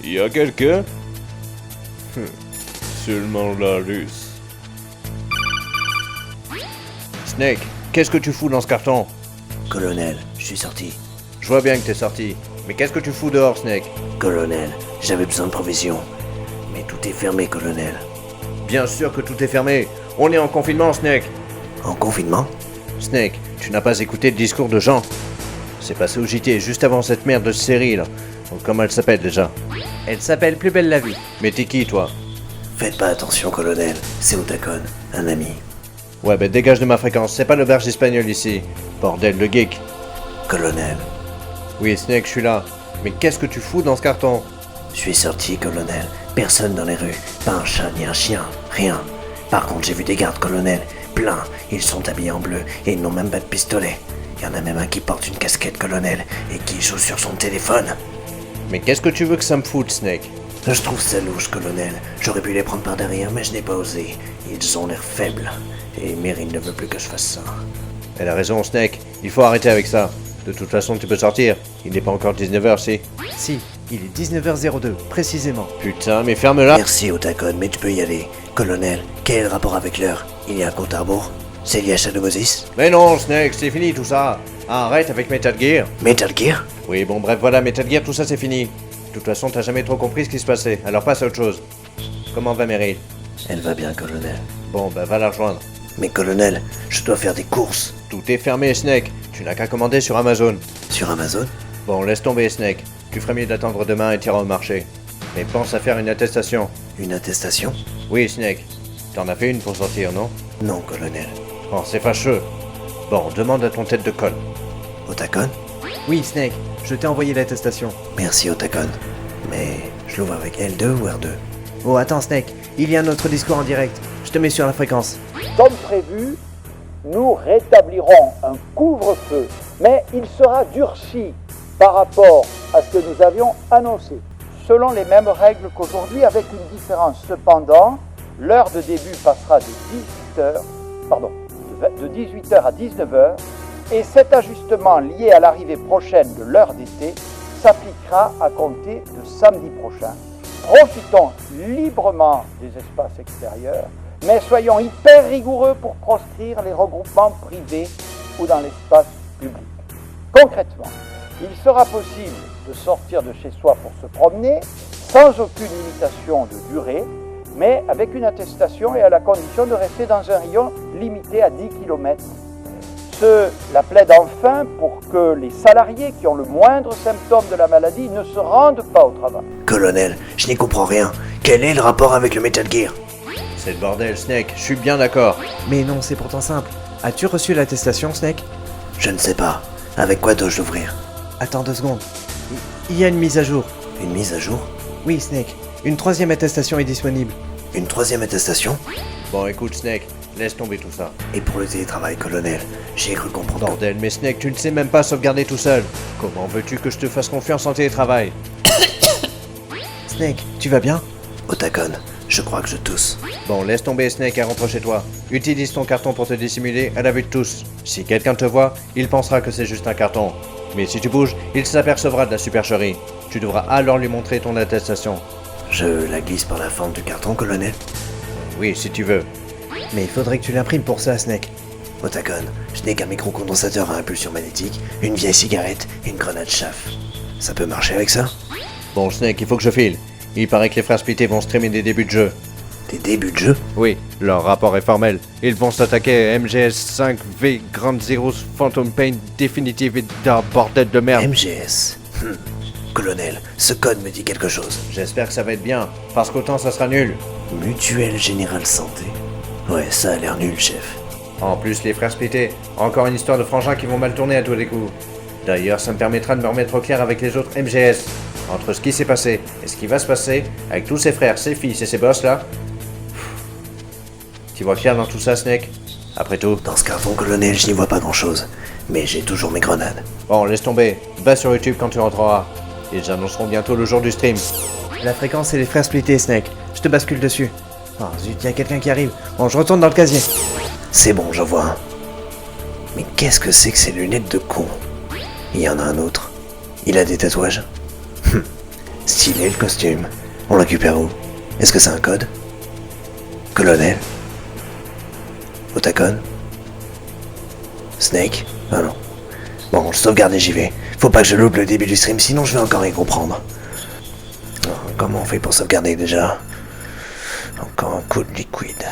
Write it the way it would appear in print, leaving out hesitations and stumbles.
Y a quelqu'un? Seulement la russe. Snake, qu'est-ce que tu fous dans ce carton? Colonel, je suis sorti. Je vois bien que t'es sorti. Mais qu'est-ce que tu fous dehors, Snake? Colonel, j'avais besoin de provisions. Mais tout est fermé, colonel. Bien sûr que tout est fermé. On est en confinement, Snake. En confinement? Snake, tu n'as pas écouté le discours de Jean? C'est passé au JT juste avant cette merde de série, là. Comment elle s'appelle déjà? Elle s'appelle Plus belle la vie. Mais t'es qui, toi? Faites pas attention, colonel. C'est Otacon, un ami. Ouais, ben dégage de ma fréquence. C'est pas l'auberge espagnole ici. Bordel de geek. Colonel, Oui, Snake, je suis là. Mais qu'est-ce que tu fous dans ce carton? je suis sorti, colonel. Personne dans les rues. Pas un chat ni un chien. Rien. Par contre, j'ai vu des gardes, colonel. Plein. Ils sont habillés en bleu et ils n'ont même pas de pistolet. Il y en a même un qui porte une casquette, colonel, et qui joue sur son téléphone. Mais qu'est-ce que tu veux que ça me foute, Snake? Je trouve ça louche, colonel. J'aurais pu les prendre par derrière, mais je n'ai pas osé. Ils ont l'air faibles. Et Mary ne veut plus que je fasse ça. Elle a raison, Snake. Il faut arrêter avec ça. De toute façon, tu peux sortir. Il n'est pas encore 19h, si. Si, il est 19h02, précisément. Putain, mais ferme-la. Merci, Otacon, mais tu peux y aller. Colonel, quel est le rapport avec l'heure? Il y a un compte à rebours? C'est lié à Shadow-Moses? Mais non, Snake, c'est fini tout ça. Arrête avec Metal Gear. Metal Gear? Oui, bon, bref, voilà, Metal Gear, tout ça, c'est fini. De toute façon, t'as jamais trop compris ce qui se passait. Alors passe à autre chose. Comment va Meryl? Elle va bien, colonel. Bon, ben va la rejoindre. Mais colonel, je dois faire des courses. Tout est fermé, Snake. Tu n'as qu'à commander sur Amazon. Sur Amazon? Bon, laisse tomber, Snake. Tu ferais mieux d'attendre demain et t'iras au marché. Mais pense à faire une attestation. Une attestation? Oui, Snake. T'en as fait une pour sortir, non? Non, colonel. Oh, c'est fâcheux. Bon, demande à ton tête de colle. Otacon? Oui, Snake, je t'ai envoyé l'attestation. Merci, Otacon. Mais je l'ouvre avec L2 ou R2? Oh, attends, Snake, il y a un autre discours en direct. Je te mets sur la fréquence. Comme prévu, nous rétablirons un couvre-feu, mais il sera durci par rapport à ce que nous avions annoncé, selon les mêmes règles qu'aujourd'hui, avec une différence. Cependant, l'heure de début passera de 18h à 19h, et cet ajustement lié à l'arrivée prochaine de l'heure d'été s'appliquera à compter de samedi prochain. Profitons librement des espaces extérieurs, mais soyons hyper rigoureux pour proscrire les regroupements privés ou dans l'espace public. Concrètement, il sera possible de sortir de chez soi pour se promener sans aucune limitation de durée, mais avec une attestation et à la condition de rester dans un rayon limité à 10 km. Cela plaide enfin pour que les salariés qui ont le moindre symptôme de la maladie ne se rendent pas au travail. Colonel, je n'y comprends rien. Quel est le rapport avec le Metal Gear? C'est le bordel, Snake. Je suis bien d'accord. Mais non, c'est pourtant simple. As-tu reçu l'attestation, Snake? Je ne sais pas. Avec quoi dois-je l'ouvrir? Attends 2 secondes. Il y a une mise à jour. Une mise à jour? Oui, Snake. Une 3e attestation est disponible. Une 3e attestation? Bon, écoute, Snake. Laisse tomber tout ça. Et pour le télétravail, colonel, j'ai cru comprendre. Bordel, mais Snake, tu ne sais même pas sauvegarder tout seul. Comment veux-tu que je te fasse confiance en télétravail? Snake, tu vas bien? Otacon, je crois que je tousse. Bon, laisse tomber, Snake, et rentre chez toi. Utilise ton carton pour te dissimuler à la vue de tous. Si quelqu'un te voit, il pensera que c'est juste un carton. Mais si tu bouges, il s'apercevra de la supercherie. Tu devras alors lui montrer ton attestation. Je la glisse par la fente du carton, colonel? Oui, si tu veux. Mais il faudrait que tu l'imprimes pour ça, Snake. Otacon, je n'ai qu'un microcondensateur à impulsion magnétique, une vieille cigarette et une grenade chaff. Ça peut marcher avec ça? Bon, Snake, il faut que je file. Il paraît que les frères Splitté vont streamer des débuts de jeu. Des débuts de jeu? Oui, leur rapport est formel. Ils vont s'attaquer à MGS5V Grand Zeroes Phantom Pain Definitive et d'un bordel de merde. MGS. Colonel, ce code me dit quelque chose. J'espère que ça va être bien, parce qu'autant ça sera nul. Mutuelle Générale Santé. Ouais, ça a l'air nul, chef. En plus, les frères Splitté, encore une histoire de frangins qui vont mal tourner à tous les coups. D'ailleurs, ça me permettra de me remettre au clair avec les autres MGS. Entre ce qui s'est passé et ce qui va se passer, avec tous ses frères, ses fils et ses boss là. Tu vois clair dans tout ça, Snake? Après tout. Dans ce carton, colonel, je n'y vois pas grand-chose. Mais j'ai toujours mes grenades. Bon, laisse tomber. Va sur YouTube quand tu rentreras. Ils annonceront bientôt le jour du stream. La fréquence, c'est les frères Splitté, Snake. Je te bascule dessus. Oh zut, il y a quelqu'un qui arrive. Bon, je retourne dans le casier. C'est bon, j'en vois un. Mais qu'est-ce que c'est que ces lunettes de con? Il y en a un autre. Il a des tatouages. Stylé le costume. On le récupère où? Est-ce que c'est un code? Colonel? Otacon? Snake? Ah non. Bon, je sauvegarde et j'y vais. Faut pas que je loupe le début du stream, sinon je vais encore rien comprendre. Oh, comment on fait pour sauvegarder déjà? Encore un coup de liquide.